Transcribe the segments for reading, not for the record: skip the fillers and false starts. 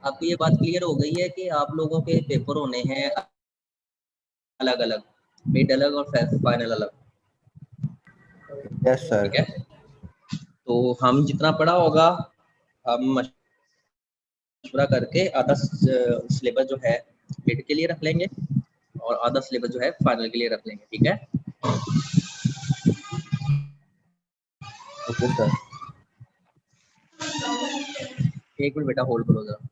आपको ये बात क्लियर हो गई है कि आप लोगों के पेपर होने हैं अलग अलग, मिड अलग और फाइनल अलग। Yes sir. ठीक है, तो हम जितना पढ़ा होगा हम मशवरा करके आधा सिलेबस जो है मिड के लिए रख लेंगे और आधा सिलेबस जो है फाइनल के लिए रख लेंगे। ठीक है, ओके सर। एक मिनट बेटा होल्ड करो जरा।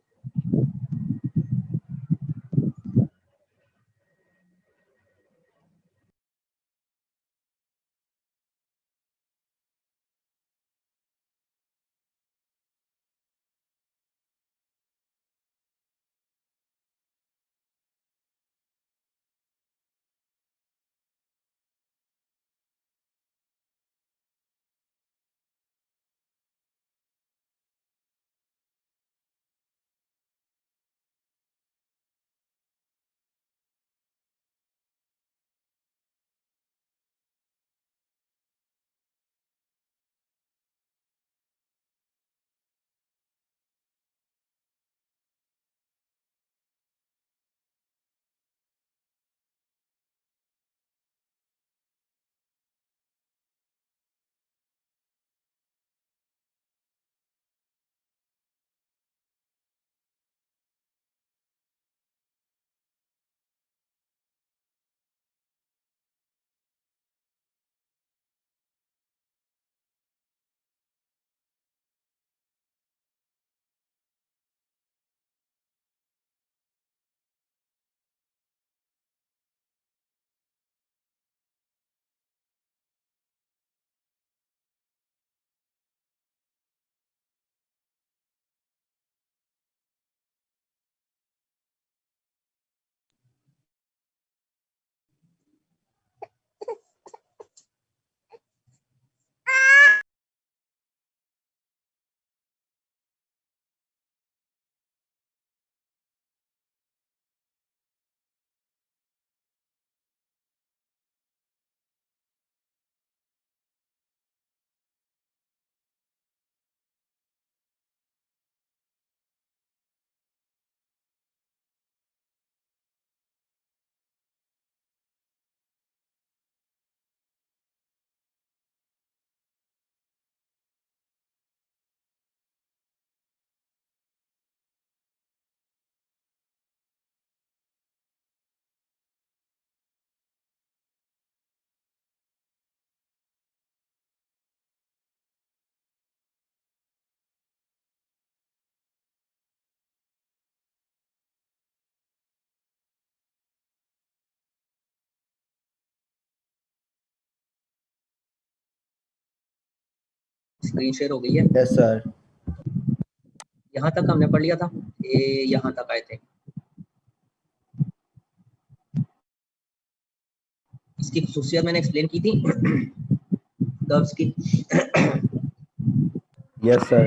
स्क्रीन शेयर हो गई है? Yes sir. यहाँ तक हमने पढ़ लिया था, ये यहाँ तक आए थे। इसकी खुसूसियत मैंने एक्सप्लेन की थी कर्व्स की। Yes sir.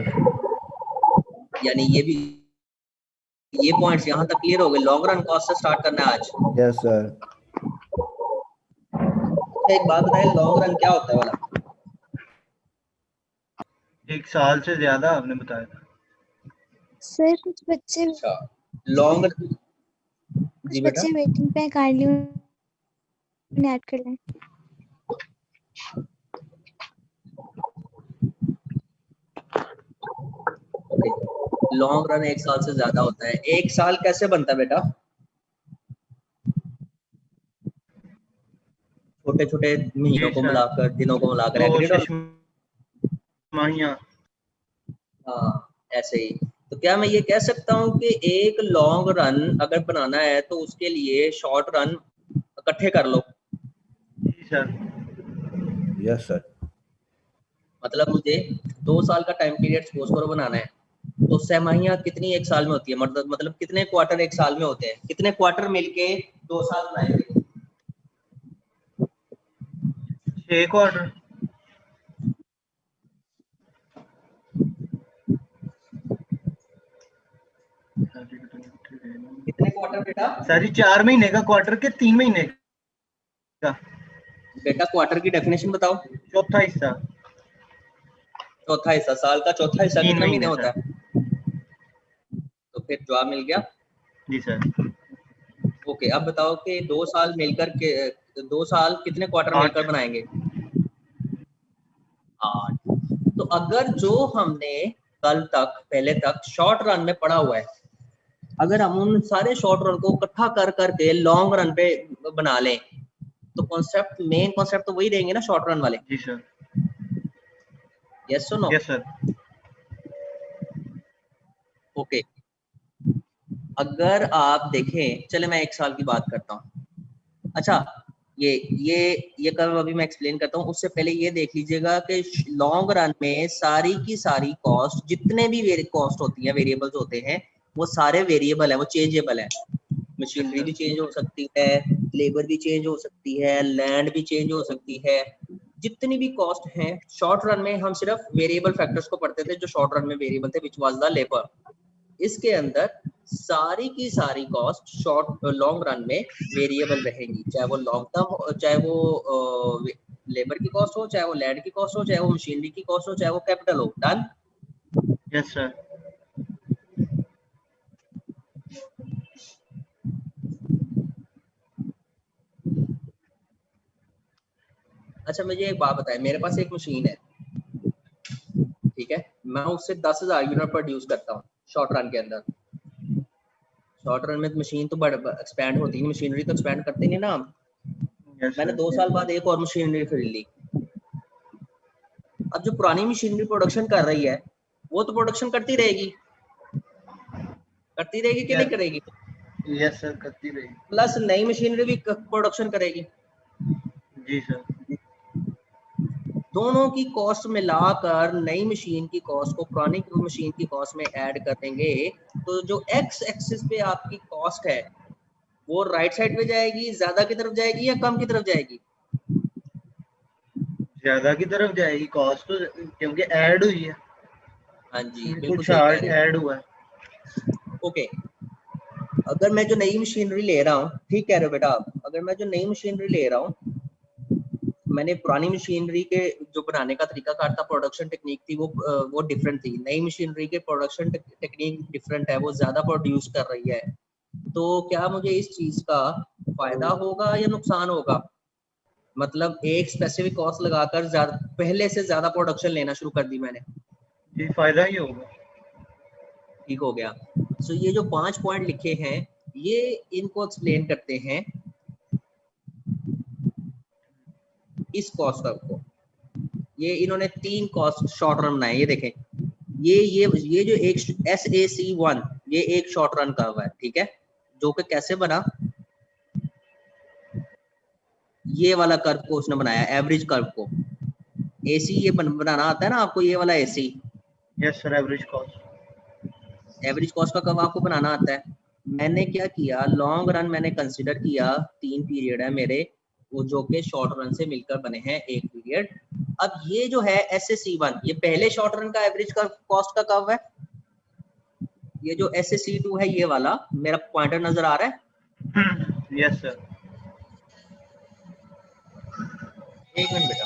यानी ये पॉइंट्स यहाँ तक क्लियर हो गए। लॉन्ग रन कॉस्ट से स्टार्ट करना है आज। Yes sir. एक बात बताए, लॉन्ग रन क्या होता है वाला? 1 साल से ज्यादा आपने बताया था सर। कुछ बच्चे अच्छा, लॉन्ग जी बेटा, वेटिंग पे काइंडली उन्हें ऐड कर लें। ओके। लॉन्ग रन 1 साल से ज्यादा होता है। 1 साल कैसे बनता है बेटा? छोटे छोटे महीनों को मिलाकर, दिनों को मिलाकर, एग्रीड? माहिया। हाँ, ऐसे ही। तो क्या मैं ये कह सकता हूँ कि एक लॉन्ग रन अगर बनाना है तो उसके लिए शॉर्ट रन इकट्ठे कर लो? जी सर। Yes sir. मतलब मुझे 2 साल का टाइम पीरियड सपोज करो बनाना है, तो छमाहियां कितनी 1 साल में होती है? मतलब कितने क्वार्टर 1 साल में होते हैं? कितने क्वार्टर मिलके 2 साल बनाएंगे? 6 क्वार्टर। कितने क्वार्टर बेटा? सर 4 महीने का क्वार्टर के 3 महीने का? बेटा क्वार्टर की डेफिनेशन बताओ। चौथा हिस्सा। चौथा हिस्सा, साल का चौथा हिस्सा 3 कितने महीने महीने होता सर। है? तो फिर जवाब मिल गया। जी सर। ओके, अब बताओ कि 2 साल मिलकर के 2 साल कितने क्वार्टर 8। मिलकर बनाएंगे? 8। तो अगर जो हमने कल तक पहले तक शॉर्ट रन में पढ़ा हुआ है, अगर हम उन सारे शॉर्ट रन को इकट्ठा कर करके लॉन्ग रन पे बना लें, तो कॉन्सेप्ट मेन कॉन्सेप्ट तो वही रहेंगे ना शॉर्ट रन वाले। जी सर। यस सुनो। Yes sir. ओके, अगर आप देखें, चले मैं 1 साल की बात करता हूँ। अच्छा, ये ये कल अभी मैं एक्सप्लेन करता हूँ, उससे पहले ये देख लीजिएगा कि लॉन्ग रन में सारी की सारी कॉस्ट, जितने भी कॉस्ट होती है, वेरिएबल्स होते हैं, वो सारे वेरिएबल है, वो चेंजेबल है। मशीनरी भी चेंज हो सकती है, लेबर भी चेंज हो सकती है, लैंड भी चेंज हो सकती है। जितनी भी कॉस्ट हैं शॉर्ट रन में, हम सिर्फ वेरिएबल फैक्टर्स को पढ़ते थे जो शॉर्ट रन में वेरिएबल थे, विच वाज द लेबर। इसके अंदर सारी की सारी कॉस्ट शॉर्ट लॉन्ग रन में वेरिएबल रहेंगी, चाहे वो लॉन्ग टर्म, चाहे वो लेबर की कॉस्ट हो, चाहे वो लैंड की कॉस्ट हो, चाहे वो मशीनरी की कॉस्ट हो, चाहे वो कैपिटल हो। डन? Yes sir. अच्छा, मुझे एक बात बताए, मेरे पास एक मशीन है, ठीक है, मैं उससे 10,000 यूनिट प्रोड्यूस करता हूँ शॉर्ट रन के अंदर। शॉर्ट रन में मशीन तो बड़ा एक्सपैंड होती है, मशीनरी तो एक्सपैंड करते नहीं ना हम। यस मैंने सर। 2 साल बाद एक और मशीनरी खरीद ली। अब जो पुरानी मशीनरी प्रोडक्शन कर रही है, वो तो प्रोडक्शन करती रहेगी कि नहीं करेगी? यस सर, करती रही। प्लस नई मशीनरी भी प्रोडक्शन करेगी। जी सर। दोनों की कॉस्ट मिलाकर नई मशीन की कॉस्ट को पुरानी मशीन की कॉस्ट में ऐड कर देंगे, तो जो एक्स एक्सिस पे आपकी कॉस्ट है वो राइट साइड पे जाएगी, ज्यादा की तरफ जाएगी या कम की तरफ जाएगी? ज्यादा की तरफ जाएगी कॉस्ट तो, क्योंकि ऐड हुई है, हाँ जी, बिल्कुल कुछ सही कह रहे ऐड हुआ है। हो। ओके, अगर मैं जो नई मशीनरी ले रहा हूँ, ठीक कह रहे हो बेटा आप, अगर मैं जो नई मशीनरी ले रहा हूँ, मैंने पुरानी मशीनरी के जो बनाने का तरीका कार था, प्रोडक्शन टेक्निक थी, वो डिफरेंट थी। नई मशीनरी के प्रोडक्शन टेक्निक डिफरेंट है, वो ज्यादा प्रोड्यूस कर रही है। तो क्या मुझे इस चीज का फायदा होगा या नुकसान होगा? मतलब एक स्पेसिफिक कॉस्ट लगाकर पहले से ज्यादा प्रोडक्शन लेना शुरू कर दी मैंने। जी, फायदा ही होगा। ठीक हो गया। सो ये जो 5 पॉइंट लिखे हैं, ये इनको एक्सप्लेन करते हैं इस कॉस्ट को। ये इन्होंने 3 कॉस्ट शॉर्ट रन बनाए, ये देखें, ये जो एक SAC1, ये एक शॉर्ट रन कर्व है, ठीक है, जो कि कैसे बना, ये वाला कर्व को उसने बनाया, एवरेज कर्व को। AC ये बनाना आता है ना आपको, ये वाला AC yes sir, average cost का कर्व आपको बनाना आता है। मैंने क्या किया, लॉन्ग रन मैंने कंसिडर किया, 3 पीरियड है मेरे, वो जो के शॉर्ट रन से मिलकर बने हैं 1 पीरियड। अब ये जो है SAC1, ये पहले शॉर्ट रन का एवरेज कॉस्ट का कर्व है। ये जो SAC2 है, ये वाला मेरा पॉइंटर नजर आ रहा है? कॉस्ट। Yes sir. एक मिनट बेटा।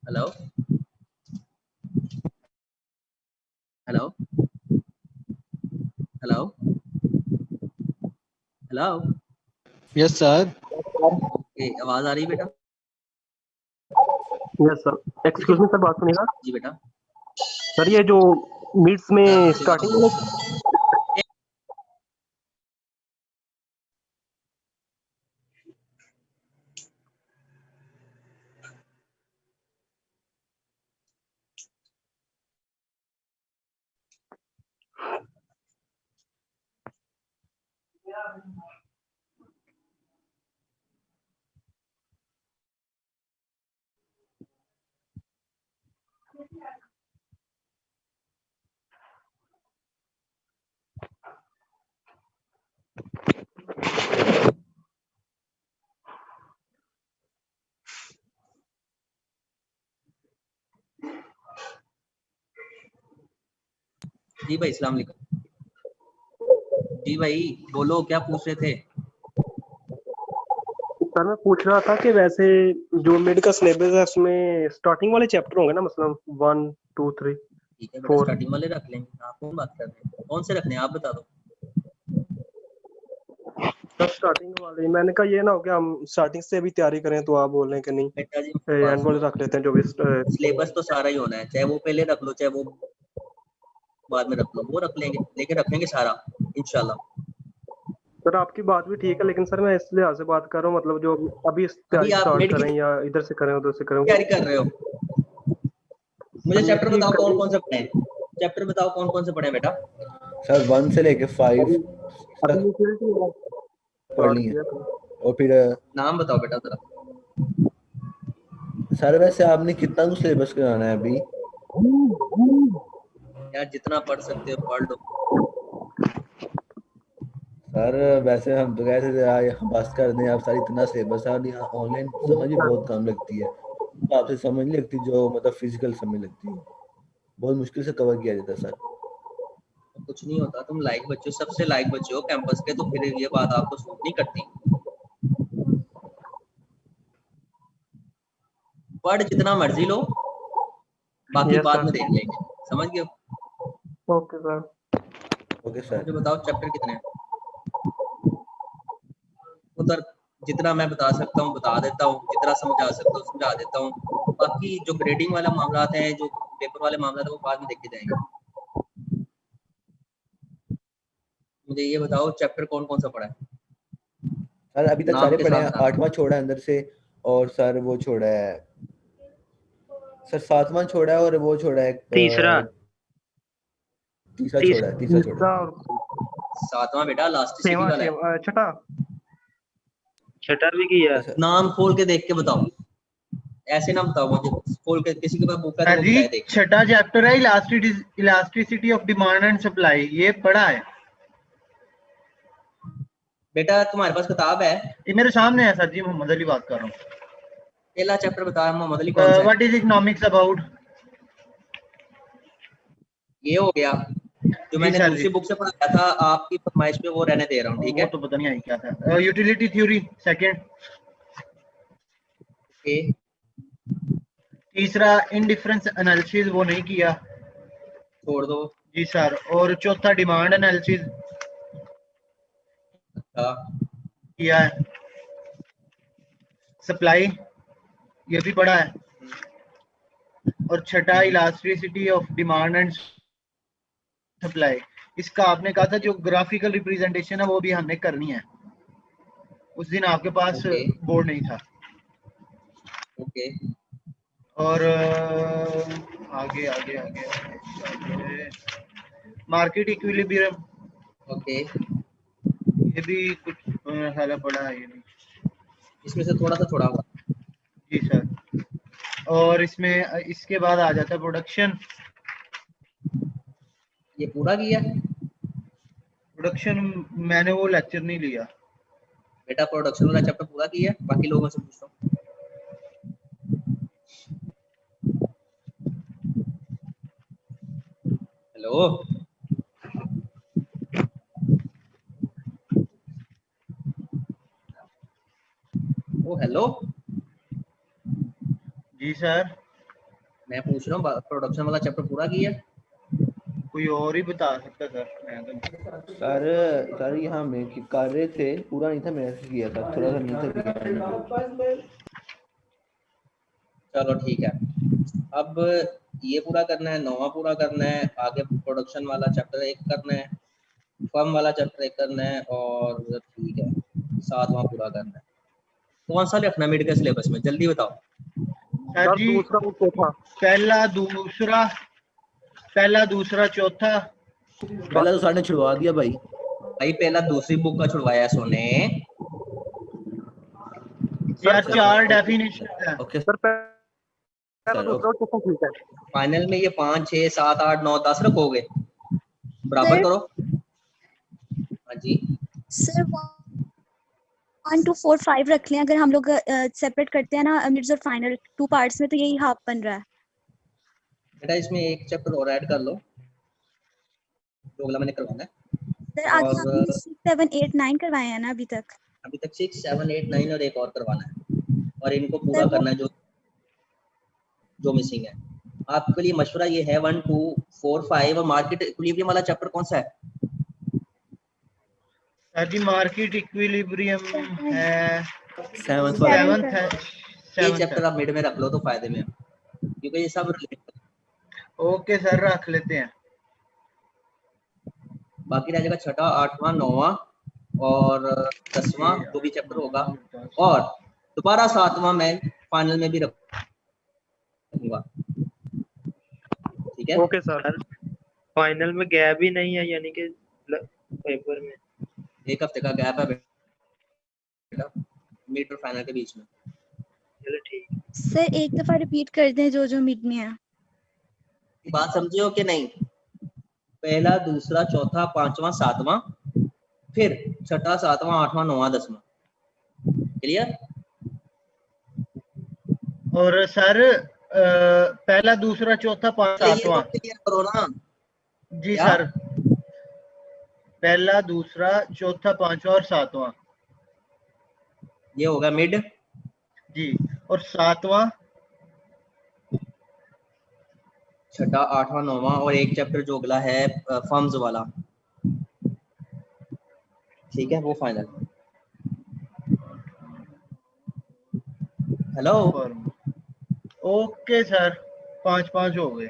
Hello hello hello hello yes sir. Okay, आवाज आ रही है बेटा? Yes sir. Excuse me sir, बात सुनिएगा जी बेटा। सर। ये जो मीट्स में स्टार्टिंग में जी भाई, अस्सलाम वालेकुम। जी भाई बोलो, क्या पूछ रहे थे? सर मैं पूछ रहा था कि वैसे जो मिड का सिलेबस है उसमें स्टार्टिंग वाले चैप्टर होंगे ना, मतलब 1 2 3 ठीक है बेटा, 4। स्टार्टिंग वाले रख लेंगे। आप कौन बात कर रहे हैं? कौन से रखने हैं आप बता दो। सर स्टार्टिंग वाले मैंने कहा ये ना हो कि हम स्टार्टिंग से भी तैयारी करें तो आप बोल रहे हैं कि नहीं बेटा जी बात एंड वाले सुनो, रख लेते हैं जो भी सिलेबस तो सारा ही होना है, चाहे वो पहले रख लो चाहे वो बाद में रख लो, वो रख लेंगे, लेकिन रखेंगे सारा इंशाल्लाह। सर आपकी बात भी ठीक है, लेकिन सर मैं इस लिहाज से बात कर रहा हूँ, मतलब जो अभी अभी तैयारी आप स्टार्ट मिड की करें या इधर से करें उधर से करें वो तैयारी कर रहे हो? मुझे सर मिड चैप्टर की बताओ कौन कौन से पढ़े हैं। चैप्टर बताओ कौन कौन से पढ़े हैं बेटा। सर 1 से लेके 5 अभी तक पढ़ स्टार्ट ली है। किया था। और फिर नाम बताओ बेटा जरा। सर वैसे आपने कितना कुछ सिलेबस कराना है अभी? यार जितना पढ़ सकते हो पढ़ लो। सर वैसे हम तो कहते थे यार हम बस कर दें, आप सर इतना सिलेबस है और यहाँ ऑनलाइन समझ भी बहुत कम लगती है, तो आपसे समझ नहीं लगती जो मतलब फिजिकल समझ लगती है, बहुत मुश्किल से कवर किया जाता है सर। कुछ नहीं होता, तुम लाइक बच्चे हो, सबसे लाइक बच्चे हो कैंपस के, तो फिर ये बात आपको सूट नहीं करती। पढ़ जितना मर्जी लो, बाकी यस बाद सर। में देख लेंगे, समझ गए? Okay sir. Okay sir. मुझे बताओ चैप्टर कितने हैं उधर। जितना मैं बता सकता हूँ बता देता हूँ, जितना समझा सकता हूँ समझा देता हूँ। बाकी जो ग्रेडिंग वाला मामला है, जो पेपर वाले मामला है, वो बाद में देखे जाएंगे। मुझे ये बताओ चैप्टर कौन कौन सा पढ़ा है, सर अभी तक नाम सारे के पढ़े साथ हैं, बताना। 8वां छोड़ा है अंदर से, और सर वो छोड़ा है, सर 7वां छोड़ा है, और वो छोड़ा है तीसरा तीसरा छोड़ा है, तीसरा छोड़ा तीसरा है। और 7वां बेटा लास्टिसिटी वाला है। छठा छठा भी किया ओके है। सर। नाम खोल के देख के बताओ, ऐसे ना बताओ मुझे। खोल के किसी के पास बुक है तो हाँ वो जी, बताए देख। छठा चैप्टर है elasticity of demand and supply, ये पढ़ा है। बेटा तुम्हारे पास किताब है? ये मेरे सामने है सर जी, मोहम्मद अली बात कर रहा पहला चैप्टर बता मोहम्मद अली कौन सा हूँ। है? What is economics about. ये हो गया, जो जी मैंने सर जी, दूसरी बुक से पढ़ाया था आपकी फरमाइश पे, वो रहने दे रहा हूँ, ठीक वो है? तो पता नहीं आई क्या था। Utility theory second. ओके, तीसरा इंडिफरेंस एनालिसिस, वो नहीं किया। छोड़ दो। जी सर। और चौथा डिमांड एनालिसिस अच्छा, किया है। सप्लाई ये भी पढ़ा है। और छठा elasticity of demand and supply, इसका आपने कहा था जो ग्राफिकल रिप्रेजेंटेशन है वो भी हमने करनी है। उस दिन आपके पास ओके, बोर्ड नहीं था। ओके, और आगे आगे आगे आगे मार्केट इक्विलिब्रियम, ओके। ये भी कुछ सारा पढ़ा है ये भी। इसमें से थोड़ा सा छोड़ा हुआ। जी सर। और इसमें इसके बाद आ जाता है प्रोडक्शन। ये पूरा किया? प्रोडक्शन मैंने वो लेक्चर नहीं लिया। बेटा प्रोडक्शन वाला चैप्टर पूरा किया? बाकी लोगों से पूछता हूँ। हेलो, ओ हेलो। जी सर। मैं पूछ रहा हूँ प्रोडक्शन वाला चैप्टर पूरा किया? कोई और ही बता सकता सर, मैं तो सर यहाँ में कर रहे थे, पूरा नहीं था, मैंने किया था, थोड़ा सा नीचे किया। चलो ठीक है, अब ये पूरा करना है, 9वां पूरा करना है, आगे प्रोडक्शन वाला चैप्टर 1 करना है, फर्म वाला चैप्टर 1 करना है, और ठीक है 7वां पूरा करना है। कौन सा लिखना है मिड के सिलेबस में, जल्दी बताओ। सर सर जी दूसरा और चौथा। पहला दूसरा चौथा। पहला तो सर ने छुड़वा दिया भाई। भाई पहला दूसरी बुक का छुड़वाया सोने। यार सर 4 डेफिनेशन है। ओके सर पहला सर, दूसरा और चौथा ठीक है। फाइनल में ये 5 6 7 8 9 10 रखोगे, बराबर सर करो। हाँ जी, सर 1 2 4 5 रख लें, अगर हम लोग सेपरेट करते हैं ना मिड्स और फाइनल 2 पार्ट्स में, तो यही हाफ बन रहा है। बेटा इसमें एक चैप्टर और ऐड कर लो, जो अगला मैंने करवाना है। सर आगे और आपने 6 7 8 9 करवाए हैं ना अभी तक। अभी तक 6 7 8 9 और एक और करवाना है, और इनको पूरा सर वो करना है जो मिसिंग है। आपके लिए मशवरा ये है 1 2 4 5 और मार्केट इक्विलिब्रियम वाला चैप्टर कौन सा है? सर जी मार्केट इक्विलिब्रियम है, 7th वाला। 7th है। ये 7th चैप्टर है। आप मिड में रख लो तो फायदे में है, क्योंकि ये सब related है। ओके सर रख लेते हैं। बाकी रह जाएगा 6वां 8वां 9वां और 10वां जो भी चैप्टर होगा, और दोबारा 7वां मैं फाइनल में भी रखूंगा, ठीक है। Okay sir. फाइनल में गैप ही नहीं है, यानी कि पेपर में 1 हफ्ते का गैप है बेटा मिड और फाइनल के बीच में। चलो ठीक। सर एक दफा रिपीट कर दें जो जो मिड में है। बात समझे हो कि नहीं? पहला दूसरा चौथा 5वां 7वां, फिर 6वां 7वां 8वां 9वां 10वां, क्लियर? और सर पहला दूसरा चौथा ये तो 5वां। क्लियर करो ना। जी क्या? सर, पहला दूसरा चौथा 5वां और 7वां। ये होगा मिड, जी, और 7वां 6वां 8वां 9वां, और एक चैप्टर जो अगला है फर्म्स वाला, ठीक है, वो फाइनल। हेलो, ओके सर, 5 हो गए।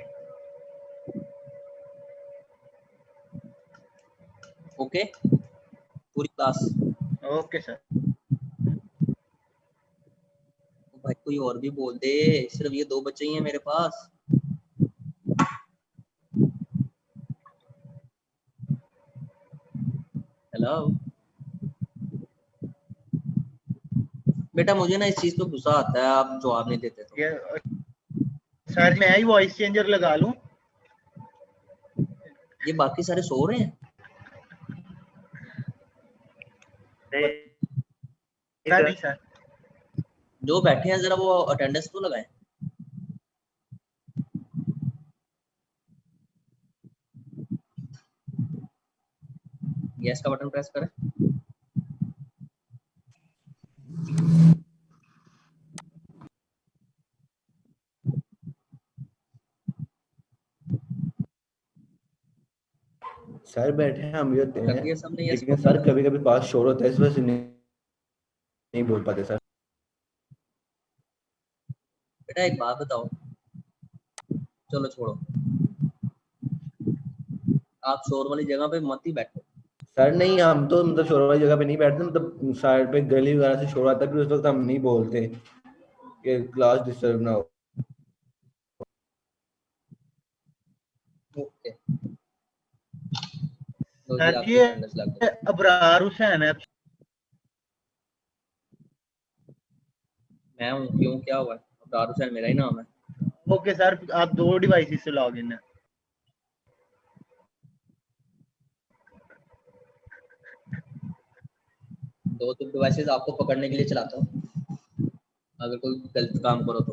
ओके पूरी क्लास। Okay sir. भाई कोई और भी बोल दे, सिर्फ ये 2 बच्चे ही हैं मेरे पास। हेलो बेटा, मुझे ना इस चीज पे गुस्सा आता है, आप जवाब नहीं देते तो। ये सर मैं ही वॉइस चेंजर लगा लूं? ये बाकी सारे सो रहे हैं? नहीं सर। जो बैठे हैं जरा वो अटेंडेंस तो लगाएं। यस का बटन प्रेस करें। सर बैठे हैं, हम भी होते कर हैं, दिया सबने यस लेकिन का सर बटन? कभी कभी पास शोर होता है, इस वजह से नहीं बोल पाते सर। बेटा एक बात बताओ, चलो छोड़ो, आप शोर वाली जगह पे मत ही बैठो। सर नहीं, हम तो मतलब शोर वाली जगह पे नहीं बैठते, मतलब साइड पे गली वगैरह से शोर आता है, फिर उस वक्त हम नहीं बोलते कि क्लास डिस्टर्ब ना हो। ओके, तो जी सर जी आपकी अटेंडेंस लग गई। अबरार हुसैन है। मैं हूँ, क्यों क्या हुआ? अब्रार हुसैन मेरा ही नाम है। ओके सर, आप 2 डिवाइस से लॉग इन है। दो डिवाइसेस आपको पकड़ने के लिए चलाता हूँ, अगर कोई गलत काम करो तो।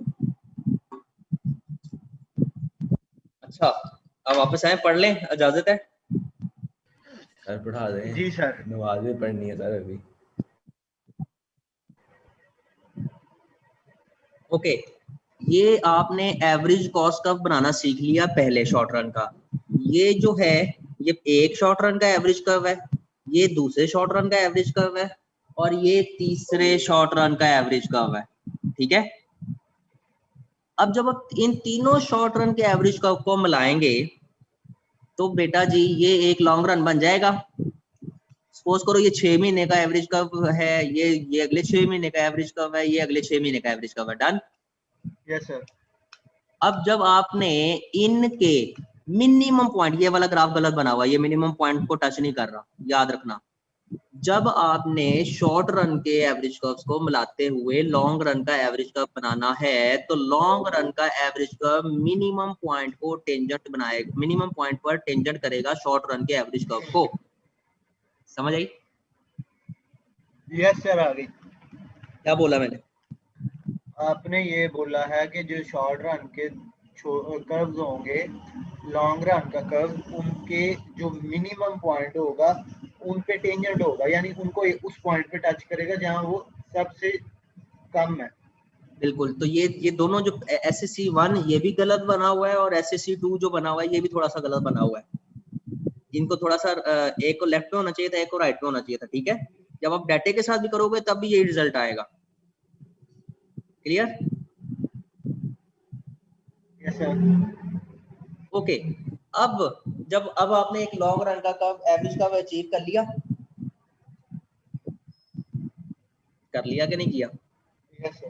अच्छा, अब वापस आए, पढ़ लें, इजाजत है? सर पढ़ा दें, जी सर। नमाज भी पढ़नी है सर अभी। ओके, ये आपने एवरेज कॉस्ट कर्व बनाना सीख लिया पहले शॉर्ट रन का। ये जो है ये एक शॉर्ट रन का एवरेज कर्व है, ये दूसरे शॉर्ट रन का एवरेज कर्व है, और ये तीसरे शॉर्ट रन का एवरेज कर्व है। ठीक है, अब जब आप इन तीनों शॉर्ट रन के एवरेज कर्व को मिलाएंगे तो बेटा जी ये एक लॉन्ग रन बन जाएगा। सपोज करो ये 6 महीने का एवरेज कर्व है, ये अगले 6 महीने का एवरेज कर्व है, ये अगले 6 महीने का एवरेज कर्व है। डन। Yes sir. अब जब आपने इनके मिनिमम पॉइंट, ये वाला ग्राफ गलत बना हुआ है, ये मिनिमम पॉइंट को टच नहीं कर रहा, याद रखना। जब आपने शॉर्ट रन के एवरेज कर्व्स को मिलाते हुए लॉन्ग रन का एवरेज कर्व बनाना है तो लॉन्ग रन का एवरेज कर्व मिनिमम पॉइंट को टेंजेंट बनाएगा, मिनिमम पॉइंट पर टेंजेंट करेगा शॉर्ट रन के एवरेज कर्व को। समझ आई? यस सर, आ गई। क्या बोला मैंने? आपने ये बोला है कि जो शॉर्ट रन के कर्व्स होंगे, लॉन्ग रन का कर्व उनके जो मिनिमम पॉइंट होगा उन पे टेंजेंट होगा, यानी उनको उस पॉइंट पे टच करेगा जहां वो सबसे कम है। बिल्कुल। तो ये दोनों जो SSC 1 ये भी गलत बना हुआ है और SSC 2 जो बना हुआ है ये भी थोड़ा सा गलत बना हुआ है। इनको थोड़ा सा एक को लेफ्ट में होना चाहिए था, एक को राइट में होना चाहिए था। ठीक है, जब आप डाटे के साथ भी करोगे तब भी यही रिजल्ट आएगा। क्लियर? Yes sir. ओके, अब आपने एक लॉन्ग रन का कर्व एवरेज कर्व अचीव कर लिया कि नहीं किया? Yes sir.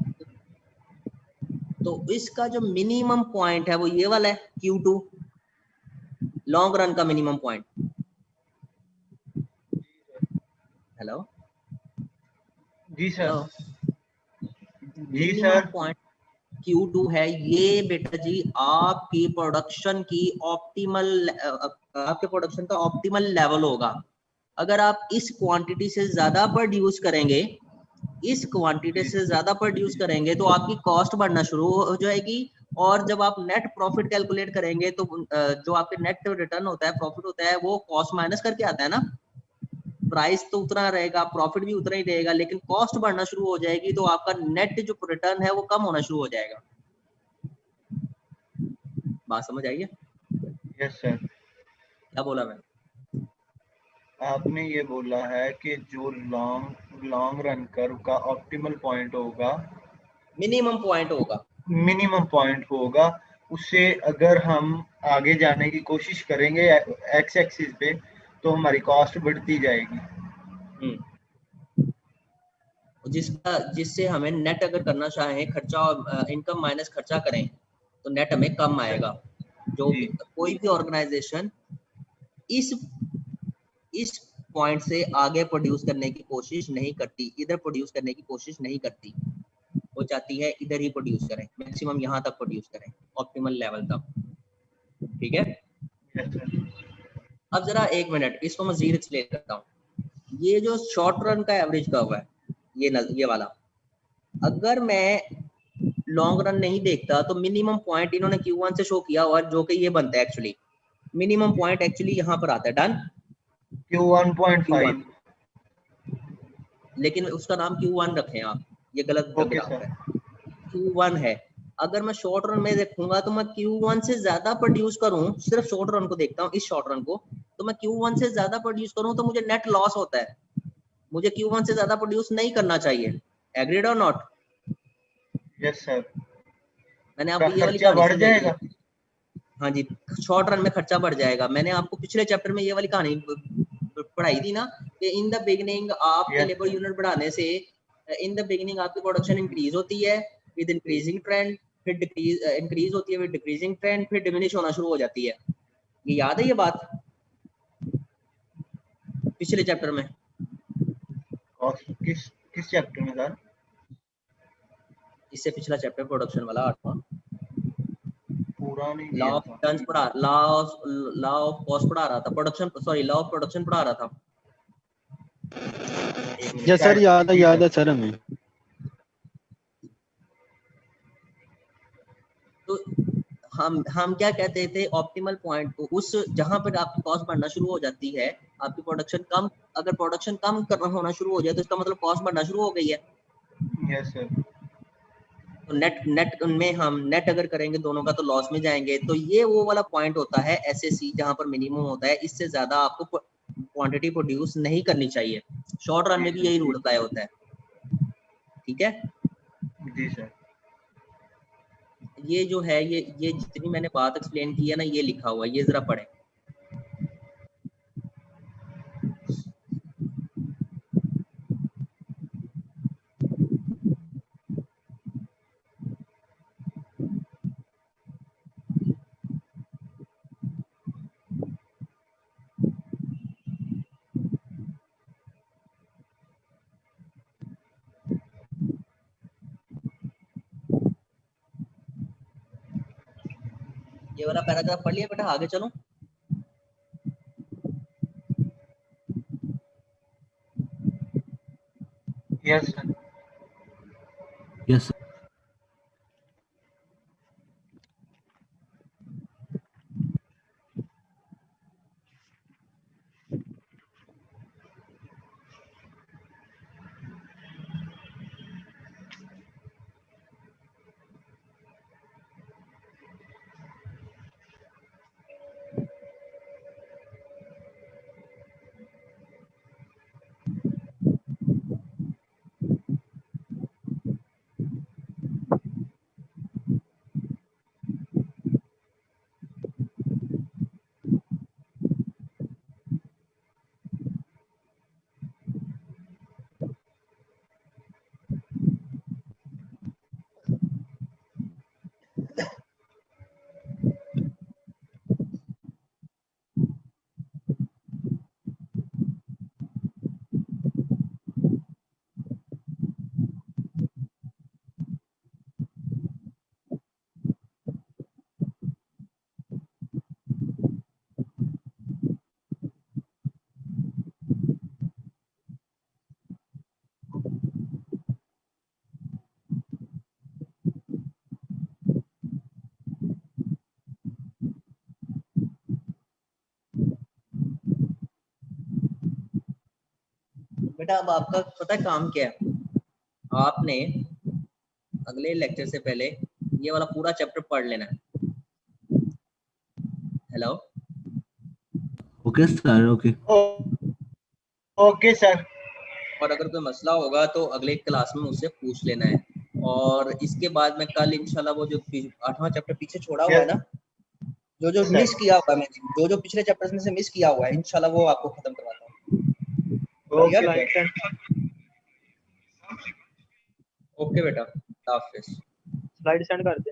तो इसका जो मिनिमम पॉइंट है वो ये वाला है Q2, लॉन्ग रन का मिनिमम पॉइंट। हेलो जी सर। जी मिनिमम सर। पॉइंट Q2 है। ये बेटा जी आपकी प्रोडक्शन की ऑप्टिमल, आपके प्रोडक्शन का ऑप्टिमल लेवल होगा। अगर आप इस क्वांटिटी से ज्यादा प्रोड्यूस करेंगे, इस क्वांटिटी से ज्यादा प्रोड्यूस करेंगे तो आपकी कॉस्ट बढ़ना शुरू हो जाएगी, और जब आप नेट प्रॉफिट कैलकुलेट करेंगे तो जो आपके नेट रिटर्न होता है, प्रॉफिट होता है, वो कॉस्ट माइनस करके आता है ना। प्राइस तो उतना रहेगा, प्रॉफिट भी उतना ही रहेगा, लेकिन कॉस्ट बढ़ना शुरू हो जाएगी तो आपका नेट जो रिटर्न है वो कम होना शुरू हो जाएगा। बात समझ आई है? Yes sir. क्या बोला मैं? आपने ये बोला है कि जो लॉन्ग रन कर्व का ऑप्टिमल पॉइंट होगा, मिनिमम पॉइंट होगा, उससे अगर हम आगे जाने की कोशिश करेंगे एक्स एक्सिस पे तो हमारी कॉस्ट बढ़ती जाएगी। जिससे हमें नेट अगर करना चाहें, खर्चा और इनकम माइनस खर्चा करें तो नेट हमें कम आएगा। जो भी कोई भी ऑर्गेनाइजेशन इस पॉइंट से आगे प्रोड्यूस करने की कोशिश नहीं करती, इधर प्रोड्यूस करने की कोशिश नहीं करती, वो चाहती है इधर ही प्रोड्यूस करें, मैक्सिमम यहाँ तक प्रोड्यूस करें, ऑप्टिमल लेवल तक। ठीक है, अब जरा एक मिनट इसको मजीद एक्सप्लेन करता हूँ। ये जो शॉर्ट रन का एवरेज कर्व है, ये वाला, अगर मैं लॉन्ग रन नहीं देखता तो मिनिमम पॉइंट इन्होंने Q1 से शो किया और जो कि ये बनता है एक्चुअली मिनिमम पॉइंट एक्चुअली यहाँ पर आता है। डन। Q1.5, लेकिन उसका नाम Q1 रखें आप, ये गलत ग्राफ है। Q1 है। अगर मैं शॉर्ट रन में देखूंगा तो मैं Q1 से ज्यादा प्रोड्यूस करूं, सिर्फ शॉर्ट रन को देखता हूं, इस शॉर्ट रन को, तो मैं Q1 से ज्यादा प्रोड्यूस करूं तो मुझे नेट लॉस होता है। मुझे Q1 से ज्यादा प्रोड्यूस नहीं करना चाहिए। एग्रीड और नॉट? Yes sir. मैंने आपको ये वाली कहानी बढ़ जाएगा। हाँ जी, शॉर्ट रन में खर्चा बढ़ जाएगा। मैंने आपको पिछले चैप्टर में ये वाली कहानी पढ़ाई थी ना कि इन द बिगिनिंग आपके लेबर यूनिट बढ़ाने से इन द बिगिनिंग आपकी प्रोडक्शन इंक्रीज होती है विद इंक्रीजिंग ट्रेंड, फिर इंक्रीज होती है विद डिक्रीजिंग ट्रेंड, फिर डिमिनिश होना शुरू हो जाती है। ये याद है ये बात पिछले चैप्टर में? और किस चैप्टर में सर? इससे पिछला चैप्टर प्रोडक्शन वाला 8वां। पूरा नहीं, लॉ ऑफ टर्न्स पढ़ा, लॉ ऑफ कॉस्ट पढ़ा रहा था, लॉ ऑफ प्रोडक्शन पढ़ा रहा था। यस सर, याद है सर हमें। तो हम क्या कहते थे, ऑप्टिमल पॉइंट को, उस जहां पर आपकी कॉस्ट बढ़ना शुरू हो जाती है, आपकी प्रोडक्शन कम, अगर प्रोडक्शन कम करना होना शुरू हो जाए तो इसका मतलब कॉस्ट बढ़ना शुरू हो गई है। Yes sir. तो नेट उनमें हम नेट अगर करेंगे दोनों का तो लॉस में जाएंगे। तो ये वो वाला पॉइंट होता है एसएसी जहां पर मिनिमम होता है, इससे ज्यादा आपको क्वांटिटी प्रोड्यूस नहीं करनी चाहिए। शॉर्ट रन में भी यही रूल अप्लाई होता है, ठीक है। जी सर। ये जो है ये जितनी मैंने बात एक्सप्लेन की है ना, ये लिखा हुआ है, ये जरा पढ़ें। ये वाला पैराग्राफ पढ़ लिया बेटा, आगे चलो। Yes sir. Yes sir. बेटा अब आपका पता है काम क्या है, आपने अगले लेक्चर से पहले ये वाला पूरा चैप्टर पढ़ लेना है। Hello, okay sir, okay. Okay sir. और अगर कोई मसला होगा तो अगले क्लास में मुझसे पूछ लेना है। और इसके बाद मैं कल इंशाल्लाह वो जो 8वां चैप्टर पीछे छोड़ा हुआ है ना, जो मिस किया हुआ है मैंने, जो पिछले चैप्टर्स में से मिस किया हुआ है, इंशाल्लाह वो आपको खत्म करवाता हूँ। ओके बेटा, हाफिज। स्लाइड सेंड कर दे।